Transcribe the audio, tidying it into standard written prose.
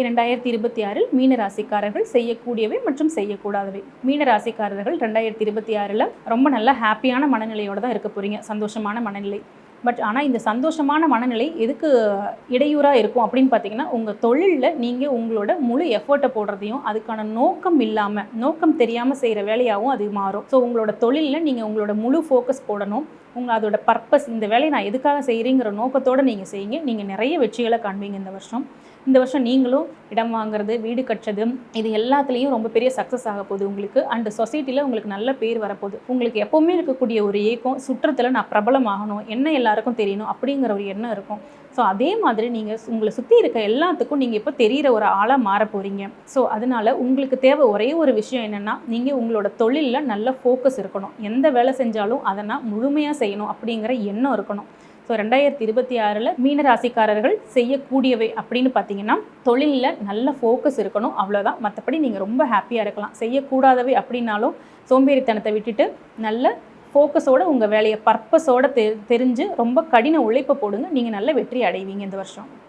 2026 மீன ராசிக்காரர்கள் செய்யக்கூடியவை மற்றும் செய்யக்கூடாதவை. மீன ராசிக்காரர்கள் 2026 ரொம்ப நல்ல ஹாப்பியான மனநிலையோடு தான் இருக்க போகிறீங்க, சந்தோஷமான மனநிலை. ஆனால் இந்த சந்தோஷமான மனநிலை எதுக்கு இடையூறாக இருக்கும் அப்படின்னு பார்த்தீங்கன்னா, உங்கள் தொழிலில் நீங்கள் உங்களோட முழு எஃபர்ட்டை போடுறதையும் அதுக்கான நோக்கம் இல்லாமல், நோக்கம் தெரியாமல் செய்கிற வேலையாகவும் அது மாறும். ஸோ உங்களோட தொழிலில் நீங்கள் உங்களோட முழு ஃபோக்கஸ் போடணும். அதோட பர்பஸ், இந்த வேலையை நான் எதுக்காக செய்கிறேங்கிற நோக்கத்தோடு நீங்கள் செய்யுங்க. நீங்கள் நிறைய வெற்றிகளை காண்பீங்க இந்த வருஷம் நீங்களும் இடம் வாங்குறது, வீடு கட்டுறது, இது எல்லாத்துலேயும் ரொம்ப பெரிய சக்ஸஸ் ஆக போகுது உங்களுக்கு. அண்ட் சொசைட்டியில் உங்களுக்கு நல்ல பேர் வரப்போகுது. உங்களுக்கு எப்போவுமே இருக்கக்கூடிய ஒரு ஏக்கம், சுற்றத்தில் நான் பிரபலமாகணும், என்ன எல்லாருக்கும் தெரியணும் அப்படிங்கிற ஒரு எண்ணம் இருக்கும். ஸோ அதே மாதிரி நீங்கள் உங்களை சுற்றி இருக்க எல்லாத்துக்கும் நீங்கள் இப்போ தெரிகிற ஒரு ஆளாக மாற போகிறீங்க. ஸோ அதனால் உங்களுக்கு தேவை ஒரே ஒரு விஷயம் என்னென்னா, நீங்கள் உங்களோட தொழிலில் நல்ல ஃபோக்கஸ் இருக்கணும். எந்த வேலை செஞ்சாலும் அதை நான் முழுமையாக செய்யணும் அப்படிங்கிற எண்ணம் இருக்கணும். ஸோ 2026 மீனராசிக்காரர்கள் செய்யக்கூடியவை அப்படின்னு பார்த்தீங்கன்னா, தொழிலில் நல்ல ஃபோக்கஸ் இருக்கணும், அவ்வளோதான். மற்றபடி நீங்கள் ரொம்ப ஹாப்பியாக இருக்கலாம். செய்யக்கூடாதவை அப்படின்னாலும் சோம்பேறித்தனத்தை விட்டுட்டு நல்ல ஃபோக்கஸோடு உங்கள் வேலையை பர்பஸோடு தெரிஞ்சு ரொம்ப கடின உழைப்பை போடுங்க. நீங்கள் நல்ல வெற்றி அடைவீங்க இந்த வருஷம்.